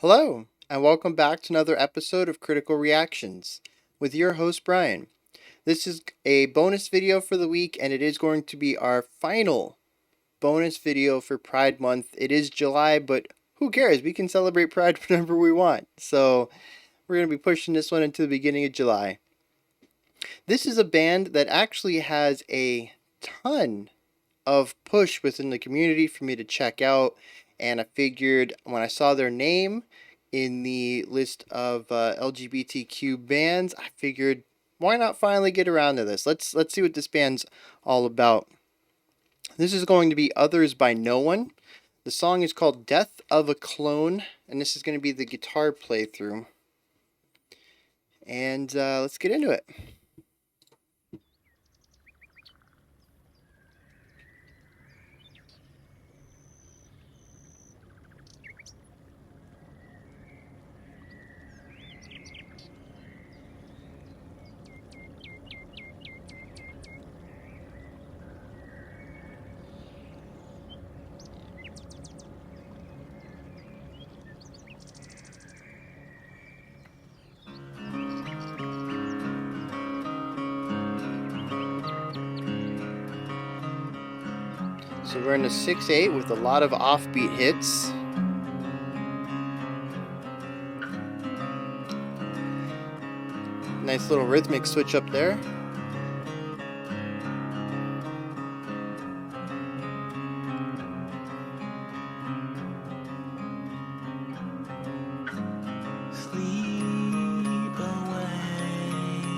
Hello, and welcome back to another episode of Critical Reactions with your host, Bryan. This is a bonus video for the week, and it is going to be our final bonus video for Pride Month. It is July, but who cares? We can celebrate Pride whenever we want. So we're going to be pushing this one into the beginning of July. This is a band that actually has a ton of push within the community for me to check out, and I figured when I saw their name in the list of LGBTQ bands, I figured why not finally get around to this. Let's see what this band's all about. This is going to be Others by No One. The song is called Death of a Clone, and this is going to be the guitar playthrough. And let's get into it. So we're in a 6/8 with a lot of offbeat hits. Nice little rhythmic switch up there.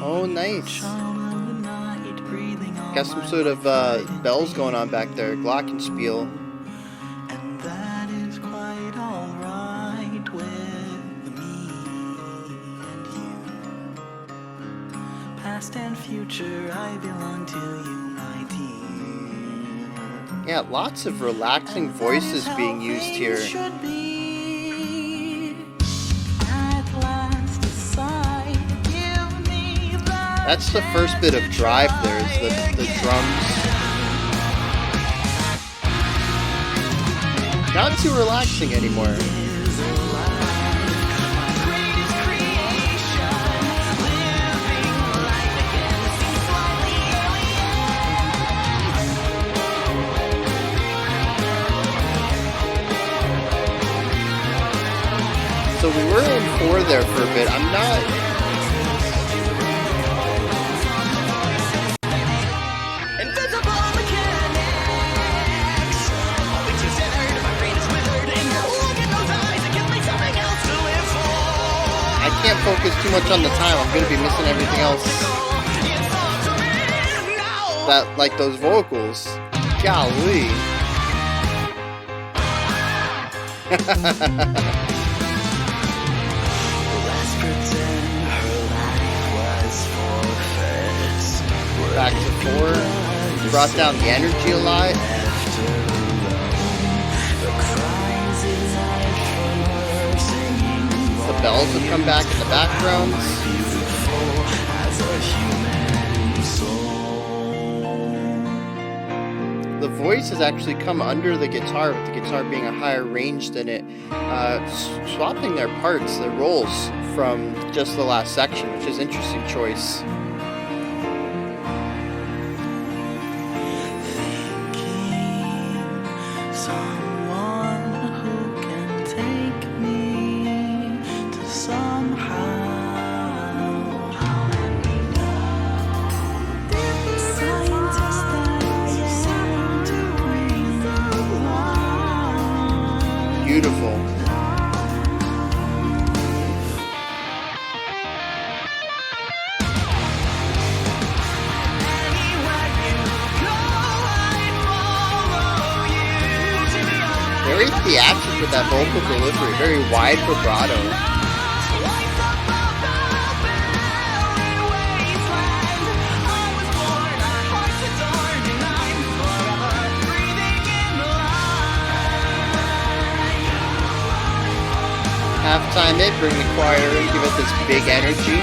Oh, nice. Got some sort of bells going on back there, glockenspiel. And that is quite alright with me and you. Past and future, I belong to you, my dear. Yeah, lots of relaxing voices being used here. That's the first bit of drive there, is the drums. Not too relaxing anymore. So we were in 4 there for a bit. I'm not... I can't focus too much on the time. I'm gonna be missing everything else. That, like those vocals. Golly. Back to 4. Brought down the energy a lot. The bells have come back in the background. The voice has actually come under the guitar, with the guitar being a higher range than it, swapping their parts, their roles from just the last section, which is an interesting choice. Beautiful. Very theatrical with that vocal delivery, very wide vibrato. Halftime it, bring the choir in, give it this big energy.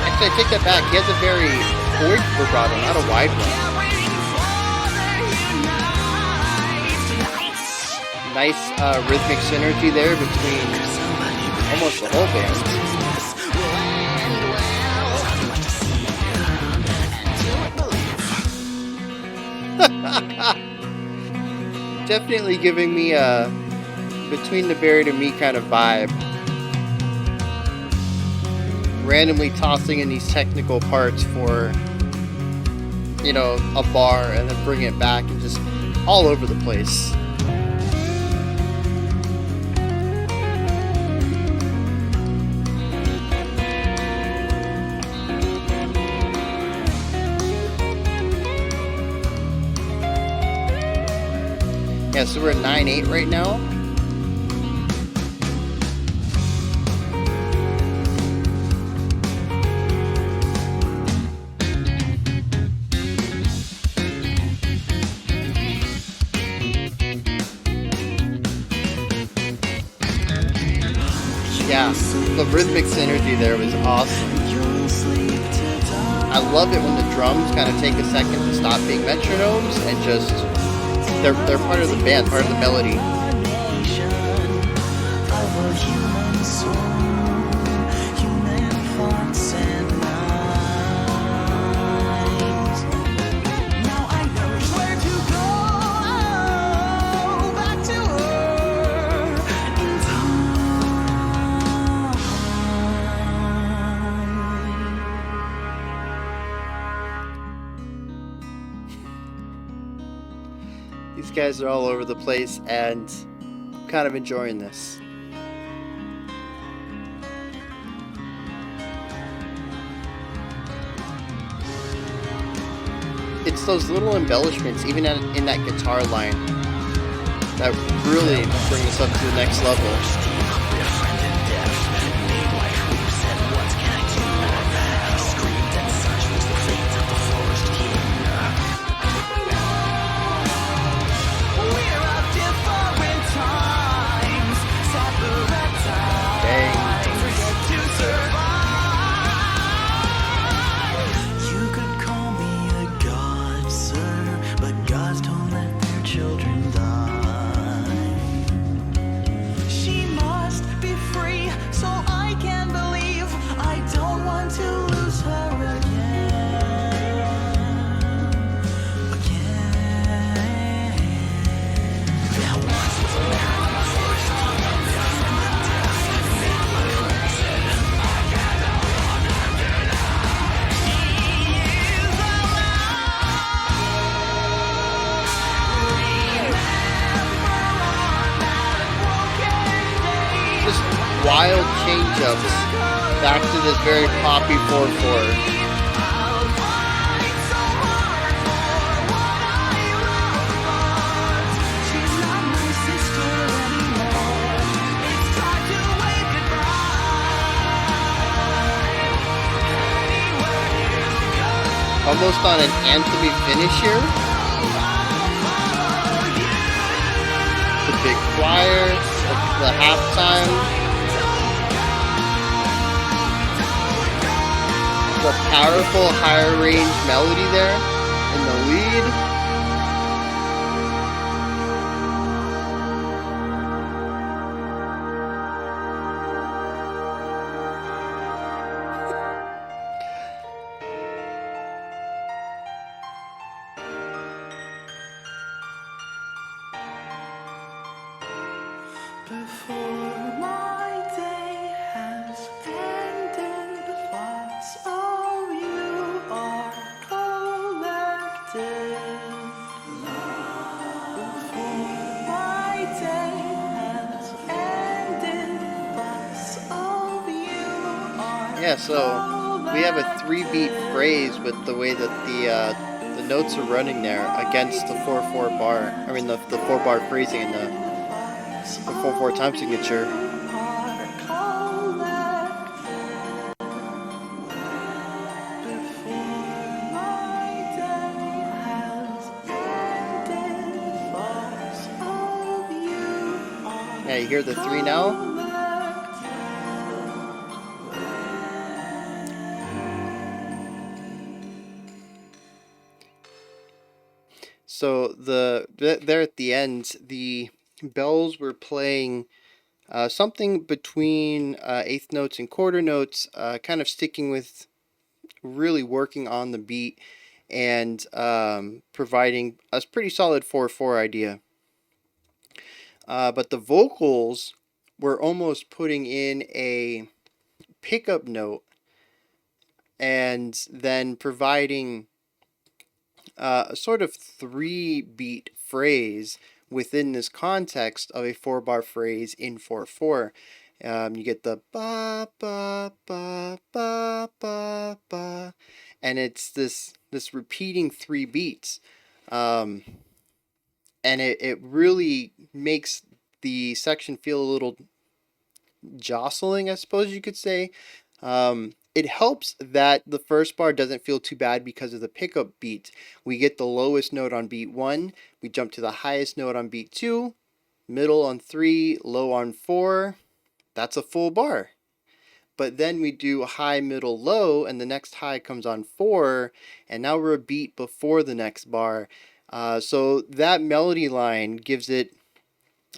Actually, I take that back. He has a very chord vibrato, not a wide one. Nice rhythmic synergy there between almost the whole band. Definitely giving me a Between the Buried and Me kind of vibe. Randomly tossing in these technical parts for, a bar and then bringing it back and just all over the place. Yeah, so we're at 9/8 right now. Yeah, the rhythmic synergy there was awesome. I love it when the drums kind of take a second to stop being metronomes and just they're part of the band, part of the melody. These guys are all over the place, and I'm kind of enjoying this. It's those little embellishments, even in that guitar line, that really bring us up to the next level. Wild change-ups back to this very poppy 4/4. Almost on an anthem-y finish here. The big choir, the halftime. The powerful higher range melody there in the lead. Before my day has ended, thoughts of you are collected. Before my day has ended, thoughts of you are Yeah, so we have a 3-beat phrase with the way that the notes are running there against the 4/4 bar. I mean the 4-bar phrasing and the 4/4 time signature. Yeah, you hear the 3 now? So there at the end, bells were playing something between eighth notes and quarter notes, kind of sticking with really working on the beat and providing a pretty solid 4/4 idea. But the vocals were almost putting in a pickup note and then providing a sort of 3 beat phrase within this context of a 4-bar phrase in 4/4. You get the ba ba ba ba ba ba, and it's this repeating 3 beats, um, and it really makes the section feel a little jostling, I suppose you could say. It helps that the first bar doesn't feel too bad because of the pickup beat. We get the lowest note on beat 1, we jump to the highest note on beat 2, middle on 3, low on 4. That's a full bar. But then we do high, middle, low, and the next high comes on 4, and now we're a beat before the next bar. So that melody line gives it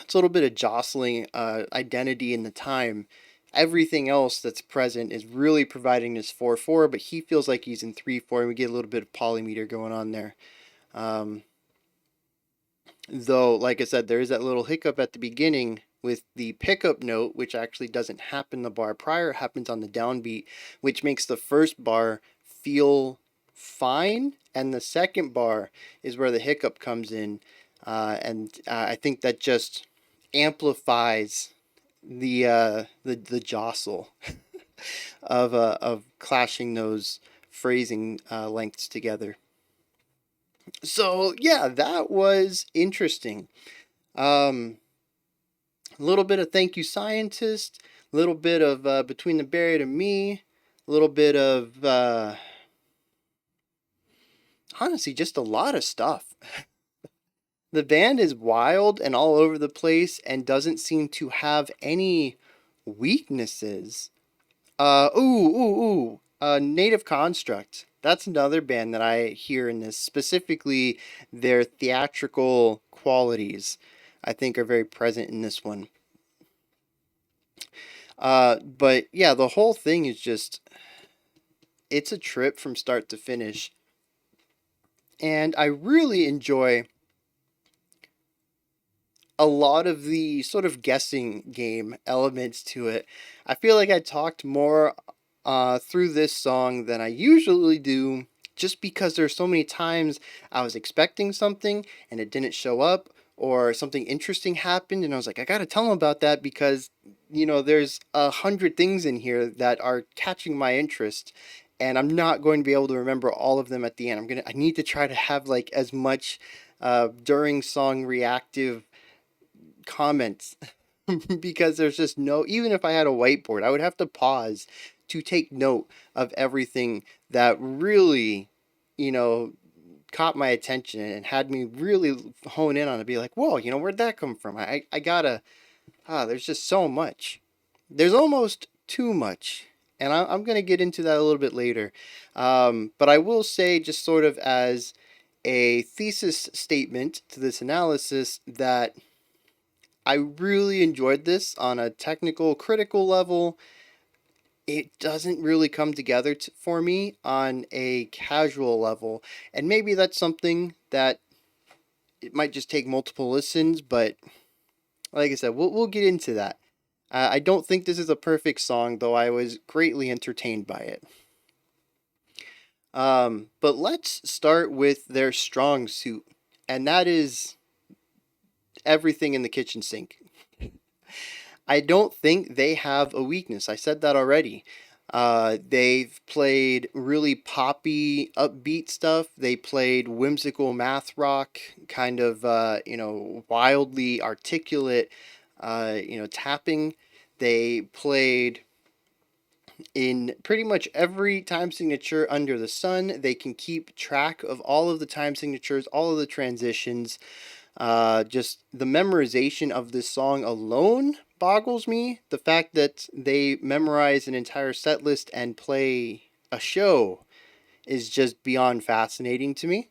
it's a little bit of jostling identity in the time. Everything else that's present is really providing this 4/4, but he feels like he's in 3/4, and we get a little bit of polymeter going on there. Um, though, like I said, there is that little hiccup at the beginning with the pickup note, which actually doesn't happen the bar prior, it happens on the downbeat, which makes the first bar feel fine, and the second bar is where the hiccup comes in, and I think that just amplifies the jostle of clashing those phrasing lengths together. So yeah, that was interesting. A little bit of thank you, scientist. A little bit of between the Barrier to me. A little bit of honestly, just a lot of stuff. The band is wild and all over the place and doesn't seem to have any weaknesses. Native Construct. That's another band that I hear in this, specifically their theatrical qualities, I think are very present in this one. But yeah, the whole thing is just, it's a trip from start to finish. And I really enjoy a lot of the sort of guessing game elements to it. I feel like I talked more through this song than I usually do, just because there's so many times I was expecting something and it didn't show up, or something interesting happened and I was like, I gotta tell them about that because, there's 100 things in here that are catching my interest. And I'm not going to be able to remember all of them at the end. I need to try to have like as much during song reactive comments because there's just no, even if I had a whiteboard, I would have to pause to take note of everything that really, you know, caught my attention and had me really hone in on it, be like, whoa, where'd that come from? I gotta, there's just so much. There's almost too much. And I'm going to get into that a little bit later. But I will say, just sort of as a thesis statement to this analysis, that I really enjoyed this on a technical, critical level. It doesn't really come together for me on a casual level. And maybe that's something that it might just take multiple listens, but like I said, we'll get into that. I don't think this is a perfect song, though I was greatly entertained by it. But let's start with their strong suit, and that is everything in the kitchen sink. I don't think they have a weakness. I said that already. They've played really poppy, upbeat stuff. They played whimsical math rock, kind of, wildly articulate, tapping. They played in pretty much every time signature under the sun. They can keep track of all of the time signatures, all of the transitions. Just the memorization of this song alone boggles me. The fact that they memorize an entire set list and play a show is just beyond fascinating to me.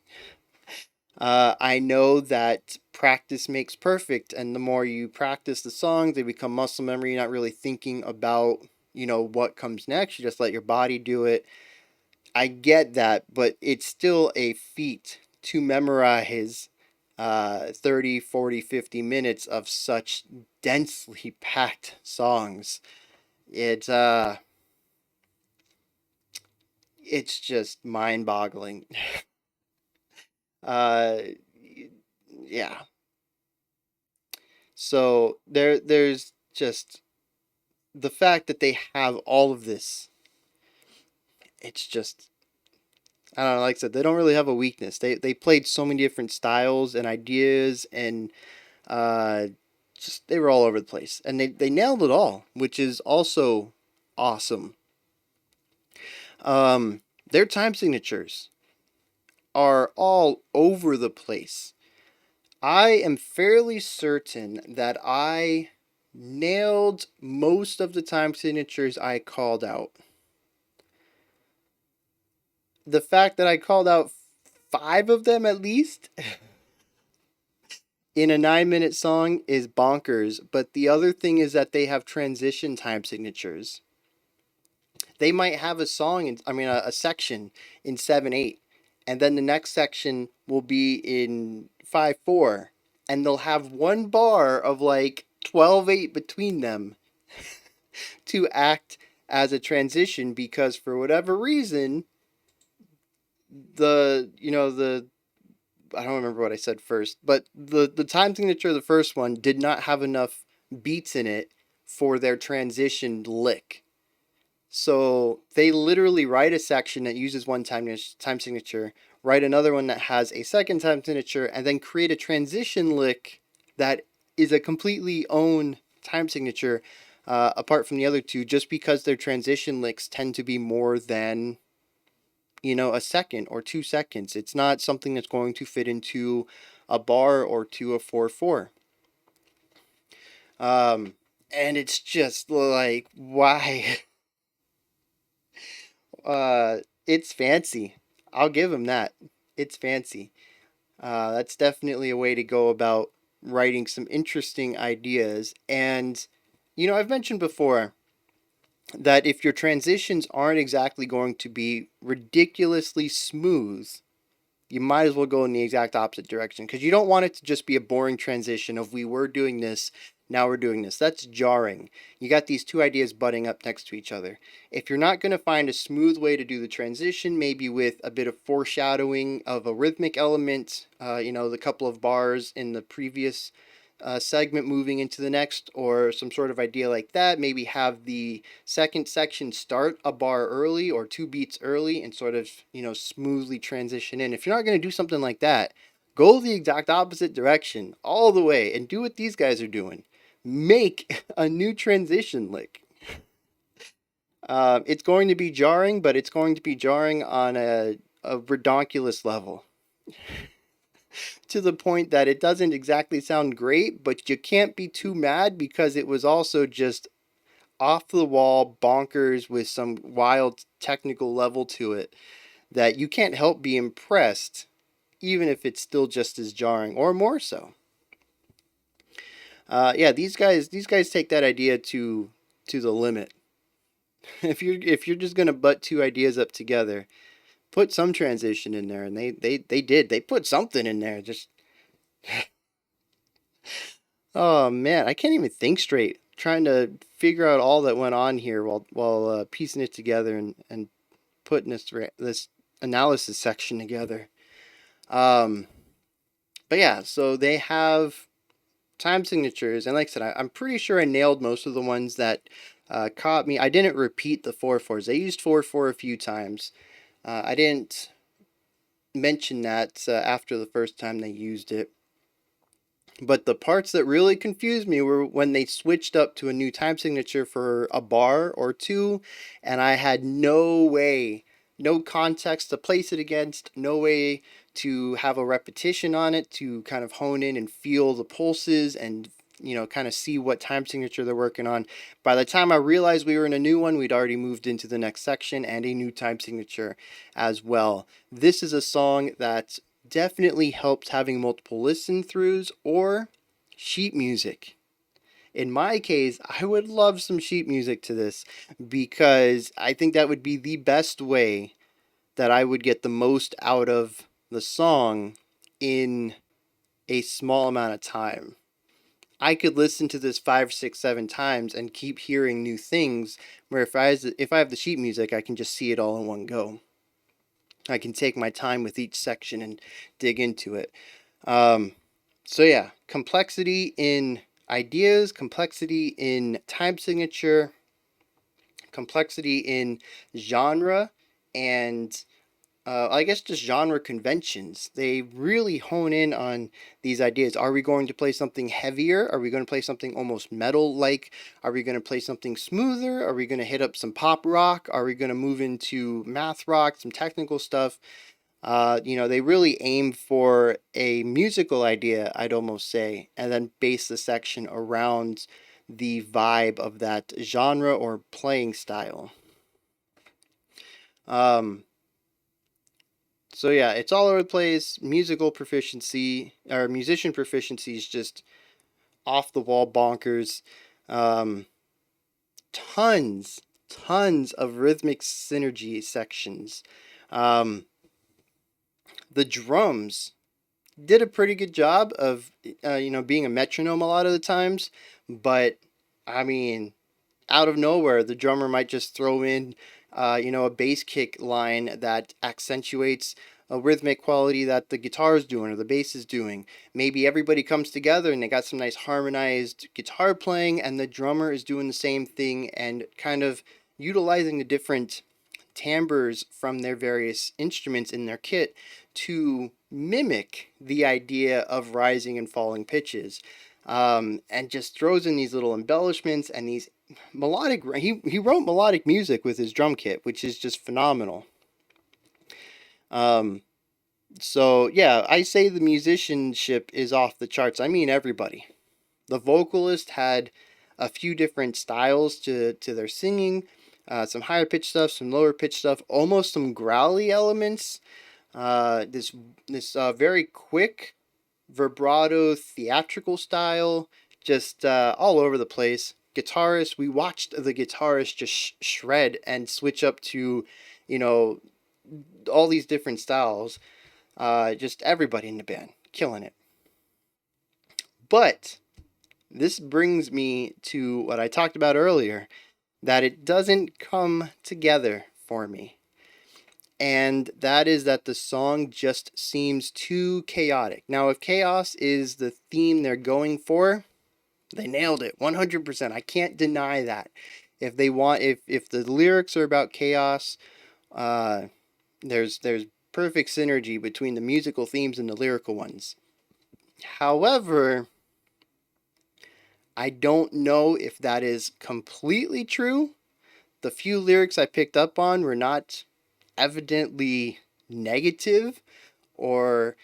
I know that practice makes perfect, and the more you practice the songs, they become muscle memory. You're not really thinking about, what comes next. You just let your body do it. I get that, but it's still a feat to memorize 30, 40, 50 minutes of such densely packed songs. It's uh it's just mind-boggling. Uh yeah. So there's just the fact that they have all of this. It's just, I don't know, like I said, they don't really have a weakness. They played so many different styles and ideas, and uh just they were all over the place, and they nailed it all, which is also awesome. Their time signatures are all over the place. I am fairly certain that I nailed most of the time signatures I called out. The fact that I called out five of them at least in a 9-minute song is bonkers. But the other thing is that they have transition time signatures. They might have a song in, I mean, a section in 7/8, and then the next section will be in 5/4, and they'll have one bar of like 12/8 between them to act as a transition, because for whatever reason, the I don't remember what I said first, but the time signature of the first one did not have enough beats in it for their transition lick. So they literally write a section that uses one time signature, write another one that has a second time signature, and then create a transition lick that is a completely own time signature, apart from the other two, just because their transition licks tend to be more than, a second or 2 seconds. It's not something that's going to fit into a bar or to a 4/4. Um, and it's just like, why? It's fancy. I'll give him that. It's fancy. That's definitely a way to go about writing some interesting ideas. And, I've mentioned before that if your transitions aren't exactly going to be ridiculously smooth, you might as well go in the exact opposite direction, because you don't want it to just be a boring transition of we were doing this, now we're doing this. That's jarring. You got these two ideas butting up next to each other. If you're not going to find a smooth way to do the transition, maybe with a bit of foreshadowing of a rhythmic element, the couple of bars in the previous segment moving into the next, or some sort of idea like that. Maybe have the second section start a bar early or two beats early and sort of, smoothly transition in. If you're not going to do something like that, go the exact opposite direction all the way and do what these guys are doing. Make a new transition lick. It's going to be jarring, but it's going to be jarring on a redonkulous level, to the point that it doesn't exactly sound great, but you can't be too mad because it was also just off the wall bonkers with some wild technical level to it that you can't help be impressed, even if it's still just as jarring or more so. Yeah, these guys take that idea to the limit. If you're just gonna butt two ideas up together, put some transition in there, and they did. They put something in there. Just, oh man, I can't even think straight. Trying to figure out all that went on here while piecing it together and putting this analysis section together. Um, but yeah, so they have time signatures, and like I said, I'm pretty sure I nailed most of the ones that caught me. I didn't repeat the 4/4s. They used 4/4 a few times. I didn't mention that after the first time they used it. But the parts that really confused me were when they switched up to a new time signature for a bar or two, and I had no way, no context to place it against, no way to have a repetition on it to kind of hone in and feel the pulses and, kind of see what time signature they're working on. By the time I realized we were in a new one, we'd already moved into the next section and a new time signature as well. This is a song that definitely helps having multiple listen throughs or sheet music. In my case, I would love some sheet music to this because I think that would be the best way that I would get the most out of the song in a small amount of time. I could listen to this 5, 6, 7 times and keep hearing new things. Where if I have the sheet music, I can just see it all in one go. I can take my time with each section and dig into it. Um, so yeah, complexity in ideas, complexity in time signature, complexity in genre, and I guess just genre conventions. They really hone in on these ideas. Are we going to play something heavier? Are we going to play something almost metal like? Are we going to play something smoother? Are we going to hit up some pop rock? Are we going to move into math rock, some technical stuff? They really aim for a musical idea, I'd almost say, and then base the section around the vibe of that genre or playing style. Um, So yeah, it's all over the place. Musical proficiency or musician proficiency is just off the wall bonkers. Um, tons of rhythmic synergy sections. Um, the drums did a pretty good job of being a metronome a lot of the times, but I mean out of nowhere, the drummer might just throw in, a bass kick line that accentuates a rhythmic quality that the guitar is doing or the bass is doing. Maybe everybody comes together and they got some nice harmonized guitar playing, and the drummer is doing the same thing and kind of utilizing the different timbres from their various instruments in their kit to mimic the idea of rising and falling pitches. And just throws in these little embellishments and these melodic. He wrote melodic music with his drum kit, which is just phenomenal. Um, so yeah, I say the musicianship is off the charts. I mean everybody. The vocalist had a few different styles to their singing. Some higher pitch stuff, some lower pitch stuff, almost some growly elements. This very quick vibrato theatrical style, just all over the place. Guitarist, we watched the guitarist just shred and switch up to, you know, all these different styles. Just everybody in the band killing it. But this brings me to what I talked about earlier, that it doesn't come together for me. And that is that the song just seems too chaotic. Now, if chaos is the theme they're going for, they nailed it 100%. I can't deny that. If the lyrics are about chaos, uh, there's perfect synergy between the musical themes and the lyrical ones. However, I don't know if that is completely true. The few lyrics I picked up on were not evidently negative or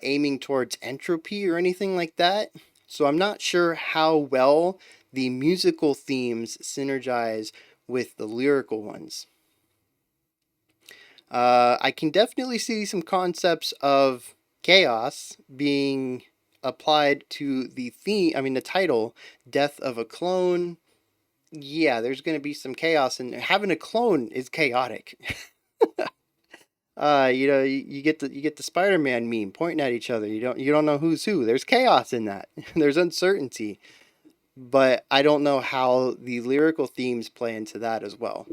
aiming towards entropy or anything like that. So I'm not sure how well the musical themes synergize with the lyrical ones. I can definitely see some concepts of chaos being applied to the theme, I mean, the title, Death of a Clone. Yeah, there's going to be some chaos, and having a clone is chaotic. You get the Spider-Man meme pointing at each other. You don't know who's who. There's chaos in that. There's uncertainty, but I don't know how the lyrical themes play into that as well.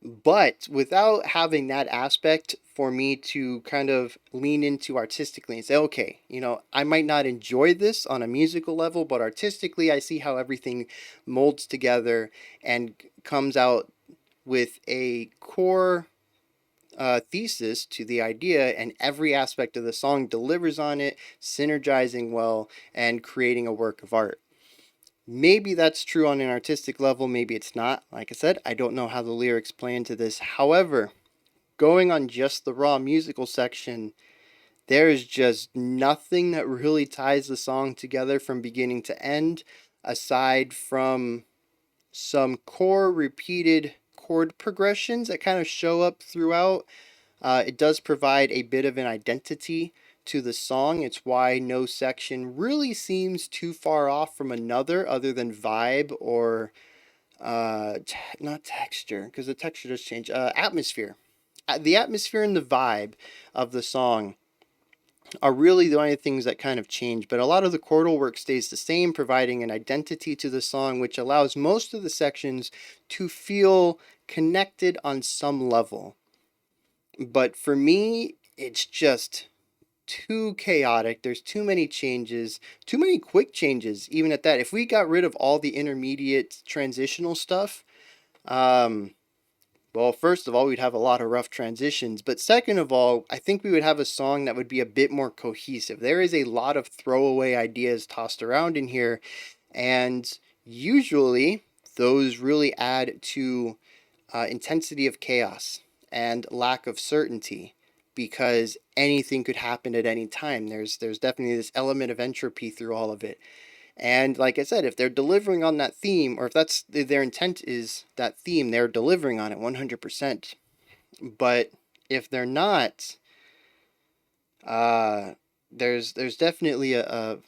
But without having that aspect for me to kind of lean into artistically and say, okay, I might not enjoy this on a musical level, but artistically, I see how everything molds together and comes out with a core thesis to the idea, and every aspect of the song delivers on it, synergizing well and creating a work of art. Maybe that's true on an artistic level, maybe it's not. Like I said, I don't know how the lyrics play into this. However, going on just the raw musical section, there is just nothing that really ties the song together from beginning to end, aside from some core repeated chord progressions that kind of show up throughout. It does provide a bit of an identity to the song. It's why no section really seems too far off from another, other than vibe or not texture, because the texture does change. Atmosphere. The atmosphere and the vibe of the song are really the only things that kind of change, but a lot of the chordal work stays the same, providing an identity to the song, which allows most of the sections to feel connected on some level. But for me, it's just too chaotic. There's too many changes, too many quick changes, even at that. If we got rid of all the intermediate transitional stuff, well, first of all, we'd have a lot of rough transitions. But second of all, I think we would have a song that would be a bit more cohesive. There is a lot of throwaway ideas tossed around in here, and usually those really add to intensity of chaos and lack of certainty, because anything could happen at any time. There's definitely this element of entropy through all of it. And like I said, if they're delivering on that theme, or if that's their intent is that theme, they're delivering on it 100%. But if they're not, there's definitely a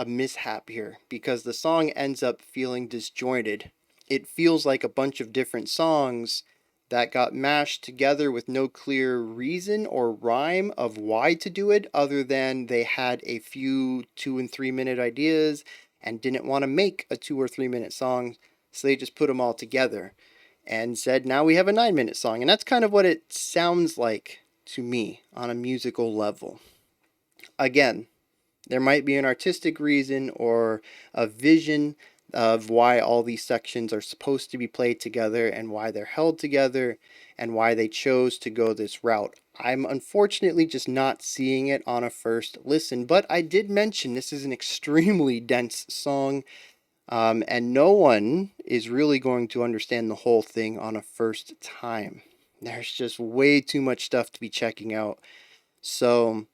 mishap here, because the song ends up feeling disjointed. It feels like a bunch of different songs that got mashed together with no clear reason or rhyme of why to do it, other than they had a few 2 and 3 minute ideas and didn't want to make a 2 or 3 minute song, so they just put them all together and said, now we have a 9 minute song. And that's kind of what it sounds like to me on a musical level. Again, there might be an artistic reason or a vision of why all these sections are supposed to be played together and why they're held together and why they chose to go this route. I'm unfortunately just not seeing it on a first listen, but I did mention this is an extremely dense song, and no one is really going to understand the whole thing on a first time. There's just way too much stuff to be checking out. So,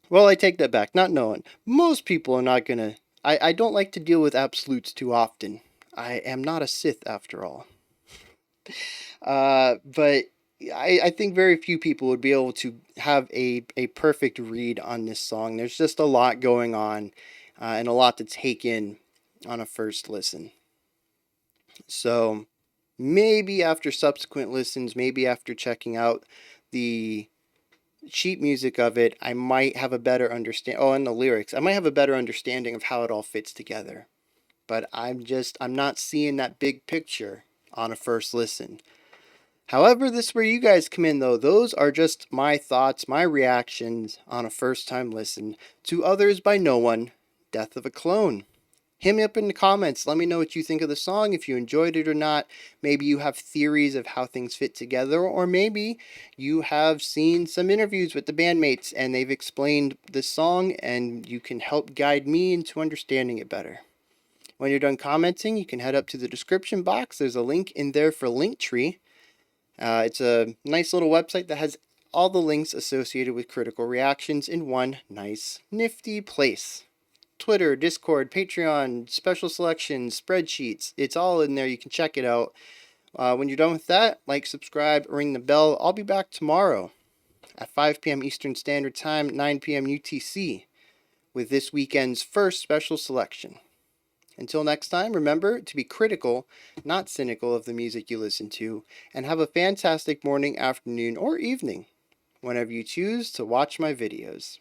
well, I take that back. Not knowing. Most people are not gonna. I don't like to deal with absolutes too often. I am not a Sith after all. But I think very few people would be able to have a perfect read on this song. There's just a lot going on, and a lot to take in on a first listen. So maybe after subsequent listens, maybe after checking out the sheet music of it, I might have a better understand. Oh, and the lyrics, I might have a better understanding of how it all fits together. But I'm not seeing that big picture on a first listen. However, this is where you guys come in, though. Those are just my thoughts, my reactions on a first time listen to Others by No One, Death of a Clone. Hit me up in the comments. Let me know what you think of the song, if you enjoyed it or not. Maybe you have theories of how things fit together, or maybe you have seen some interviews with the bandmates and they've explained the song and you can help guide me into understanding it better. When you're done commenting, you can head up to the description box. There's a link in there for Linktree. It's a nice little website that has all the links associated with Critical Reactions in one nice, nifty place. Twitter, Discord, Patreon, special selections, spreadsheets. It's all in there. You can check it out. When you're done with that, like, subscribe, ring the bell. I'll be back tomorrow at 5 p.m. Eastern Standard Time, 9 p.m. UTC, with this weekend's first special selection. Until next time, remember to be critical, not cynical of the music you listen to, and have a fantastic morning, afternoon, or evening whenever you choose to watch my videos.